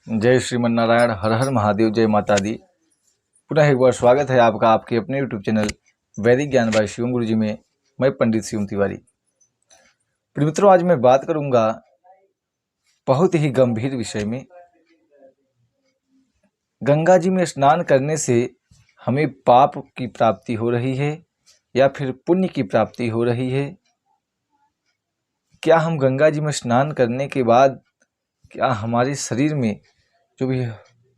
जय श्रीमन नारायण, हर हर महादेव, जय माता दी। पुनः एक बार स्वागत है आपका आपके अपने यूट्यूब चैनल वैदिक ज्ञान बाय शिवम गुरु जी में। मैं पंडित शिवम तिवारी। प्रिय मित्रों, आज मैं बात करूंगा बहुत ही गंभीर विषय में। गंगा जी में स्नान करने से हमें पाप की प्राप्ति हो रही है या फिर पुण्य की प्राप्ति हो रही है? क्या हम गंगा जी में स्नान करने के बाद क्या हमारे शरीर में जो भी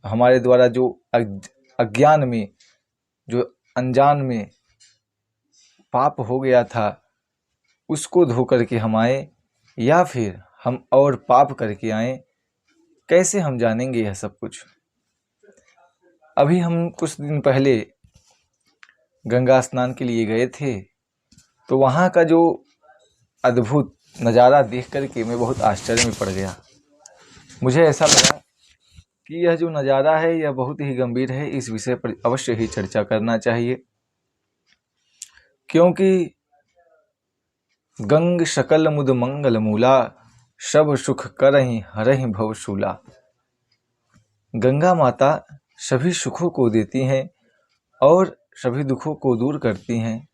हमारे द्वारा जो अज्ञान में, जो अनजान में पाप हो गया था, उसको धो करके हम आए या फिर हम और पाप करके आए? कैसे हम जानेंगे यह सब कुछ? अभी हम कुछ दिन पहले गंगा स्नान के लिए गए थे, तो वहाँ का जो अद्भुत नज़ारा देख करके मैं बहुत आश्चर्य में पड़ गया। मुझे ऐसा लगा कि यह जो नज़ारा है यह बहुत ही गंभीर है, इस विषय पर अवश्य ही चर्चा करना चाहिए। क्योंकि गंग शकल मुद मंगल मूला, सब सुख करहि हरहि भवशूला। गंगा माता सभी सुखों को देती हैं और सभी दुखों को दूर करती हैं।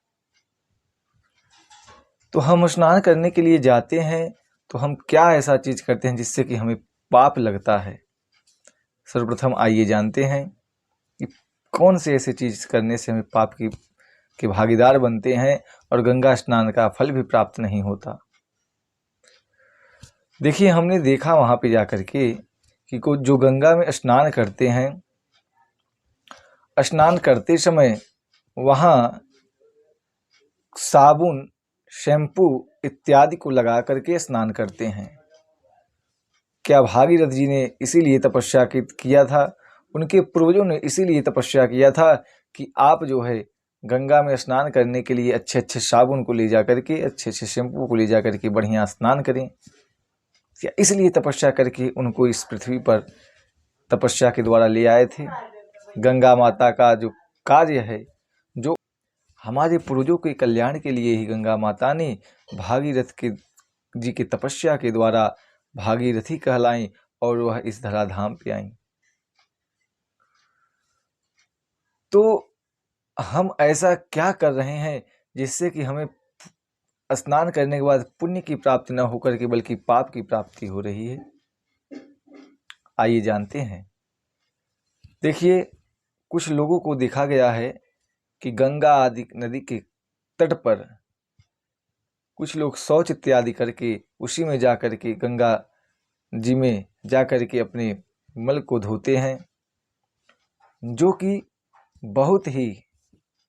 तो हम स्नान करने के लिए जाते हैं तो हम क्या ऐसा चीज करते हैं जिससे कि हमें पाप लगता है? सर्वप्रथम आइए जानते हैं कि कौन से ऐसे चीज करने से हमें पाप के भागीदार बनते हैं और गंगा स्नान का फल भी प्राप्त नहीं होता। देखिए, हमने देखा वहां पे जाकर के कि जो गंगा में स्नान करते हैं, स्नान करते समय वहां साबुन, शैम्पू इत्यादि को लगा करके स्नान करते हैं। क्या भागीरथ जी ने इसीलिए तपस्या किया था? उनके पूर्वजों ने इसीलिए तपस्या किया था कि आप जो है गंगा में स्नान करने के लिए अच्छे अच्छे साबुन को ले जा करके, अच्छे अच्छे शैम्पू को ले जा करके बढ़िया स्नान करें। क्या इसलिए तपस्या करके उनको इस पृथ्वी पर तपस्या के द्वारा ले आए थे? गंगा माता का जो कार्य है, जो हमारे पूर्वजों के कल्याण के लिए ही गंगा माता ने भागीरथ के जी की तपस्या के द्वारा भागीरथी कहलाई और वह इस धराधाम पे आई। तो हम ऐसा क्या कर रहे हैं जिससे कि हमें स्नान करने के बाद पुण्य की प्राप्ति न होकर के बल्कि पाप की प्राप्ति हो रही है? आइए जानते हैं। देखिए, कुछ लोगों को देखा गया है कि गंगा आदि नदी के तट पर कुछ लोग शौच इत्यादि करके उसी में जा करके गंगा जी में जा करके अपने मल को धोते हैं, जो कि बहुत ही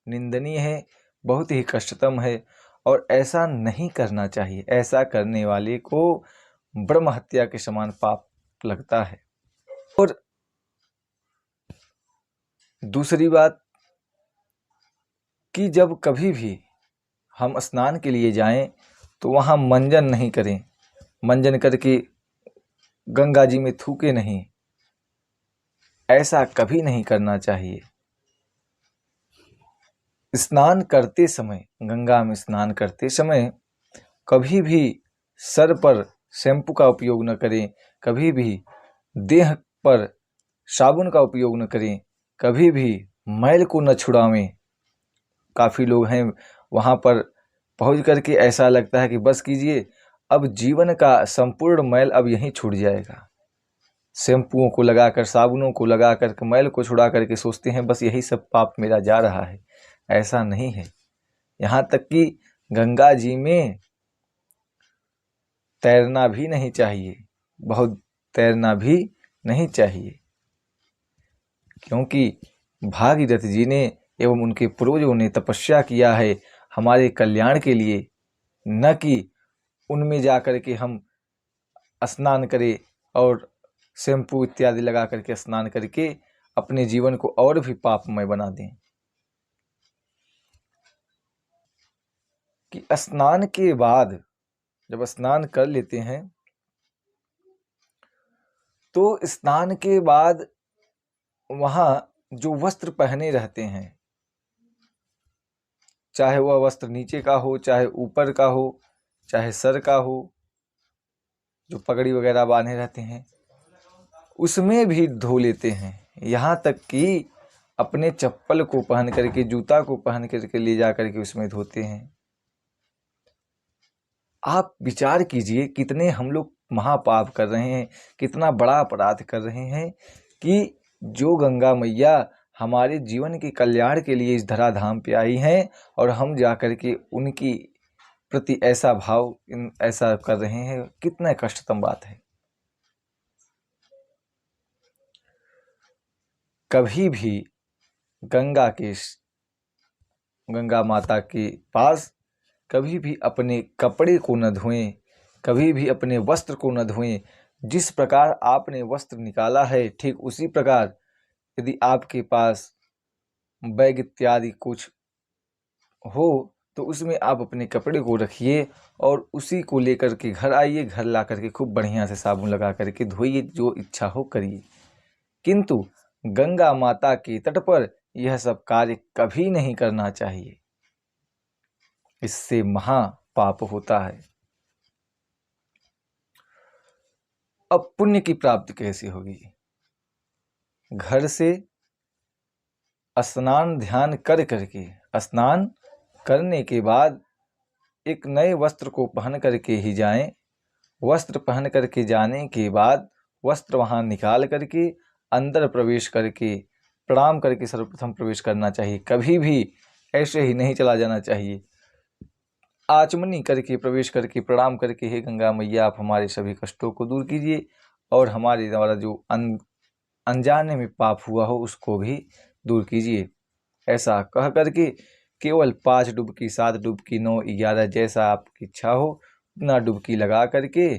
निंदनीय है, बहुत ही कष्टतम है और ऐसा नहीं करना चाहिए। ऐसा करने वाले को ब्रह्म हत्या के समान पाप लगता है। और दूसरी बात कि जब कभी भी हम स्नान के लिए जाएं तो वहाँ मंजन नहीं करें, मंजन करके गंगा जी में थूके नहीं, ऐसा कभी नहीं करना चाहिए। स्नान करते समय, गंगा में स्नान करते समय कभी भी सर पर शैम्पू का उपयोग न करें, कभी भी देह पर साबुन का उपयोग न करें, कभी भी मैल को न छुड़ावें। काफ़ी लोग हैं वहाँ पर पहुँच करके ऐसा लगता है कि बस कीजिए, अब जीवन का संपूर्ण मैल अब यहीं छूट जाएगा। शैम्पुओं को लगाकर, साबुनों को लगाकर, मैल को छुड़ा करके सोचते हैं बस यही सब पाप मेरा जा रहा है। ऐसा नहीं है। यहाँ तक कि गंगा जी में तैरना भी नहीं चाहिए, बहुत तैरना भी नहीं चाहिए, क्योंकि भागीरथ जी ने एवं उनके पूर्वजों ने तपस्या किया है हमारे कल्याण के लिए, न कि उनमें जा कर के हम स्नान करें और शैम्पू इत्यादि लगा करके स्नान करके अपने जीवन को और भी पापमय बना दें। कि स्नान के बाद जब स्नान कर लेते हैं तो स्नान के बाद वहाँ जो वस्त्र पहने रहते हैं, चाहे वह वस्त्र नीचे का हो, चाहे ऊपर का हो, चाहे सर का हो, जो पगड़ी वगैरह बांधे रहते हैं, उसमें भी धो लेते हैं। यहाँ तक कि अपने चप्पल को पहन करके, जूता को पहन करके ले जा करके उसमें धोते हैं। आप विचार कीजिए कितने हम लोग महापाप कर रहे हैं, कितना बड़ा अपराध कर रहे हैं कि जो गंगा मैया हमारे जीवन के कल्याण के लिए इस धराधाम पे आई हैं और हम जा कर के उनकी प्रति ऐसा भाव ऐसा कर रहे हैं। कितना कष्टतम बात है। कभी भी गंगा माता के पास कभी भी अपने कपड़े को न धोएं, कभी भी अपने वस्त्र को न धोएं। जिस प्रकार आपने वस्त्र निकाला है, ठीक उसी प्रकार यदि आपके पास बैग इत्यादि कुछ हो तो उसमें आप अपने कपड़े को रखिए और उसी को लेकर के घर आइए। घर ला करके खूब बढ़िया से साबुन लगा करके धोइए, जो इच्छा हो करिए। किंतु गंगा माता के तट पर यह सब कार्य कभी नहीं करना चाहिए। इससे महापाप होता है। अब पुण्य की प्राप्ति कैसे होगी? घर से स्नान ध्यान कर करके, स्नान करने के बाद एक नए वस्त्र को पहन करके ही जाएं। वस्त्र पहन करके जाने के बाद वस्त्र वहां निकाल करके अंदर प्रवेश करके प्रणाम करके सर्वप्रथम प्रवेश करना चाहिए। कभी भी ऐसे ही नहीं चला जाना चाहिए। आचमनी करके प्रवेश करके प्रणाम करके, हे गंगा मैया आप हमारे सभी कष्टों को दूर कीजिए और हमारे द्वारा जो अनजाने में पाप हुआ हो उसको भी दूर कीजिए। ऐसा कह करके केवल 5 डुबकी, 7 डुबकी, 9, 11 जैसा आपकी इच्छा हो उतना डुबकी लगा करके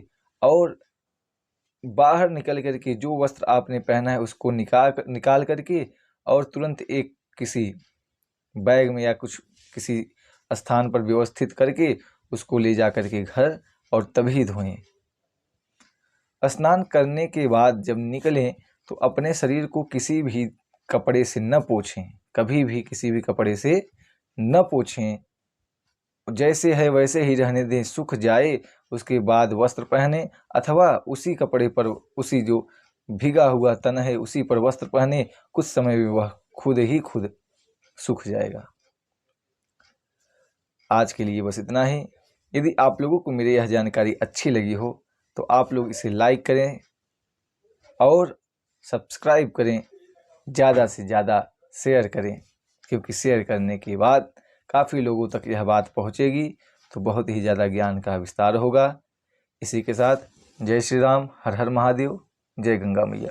और बाहर निकल करके जो वस्त्र आपने पहना है उसको निकाल करके और तुरंत एक किसी बैग में या कुछ किसी स्थान पर व्यवस्थित करके उसको ले जा करके घर और तभी धोएं। स्नान करने के बाद जब निकलें तो अपने शरीर को किसी भी कपड़े से न पोंछें, कभी भी किसी भी कपड़े से न पोंछें। जैसे है वैसे ही रहने दें। सूख जाए उसके बाद वस्त्र पहने अथवा उसी कपड़े पर, उसी जो भीगा हुआ तन है उसी पर वस्त्र पहने। कुछ समय में वह खुद ही खुद सूख जाएगा। आज के लिए बस इतना ही। यदि आप लोगों को मेरी यह जानकारी अच्छी लगी हो तो आप लोग इसे लाइक करें और सब्सक्राइब करें, ज़्यादा से ज़्यादा शेयर करें, क्योंकि शेयर करने के बाद काफ़ी लोगों तक यह बात पहुंचेगी तो बहुत ही ज़्यादा ज्ञान का विस्तार होगा। इसी के साथ जय श्री राम, हर हर महादेव, जय गंगा मैया।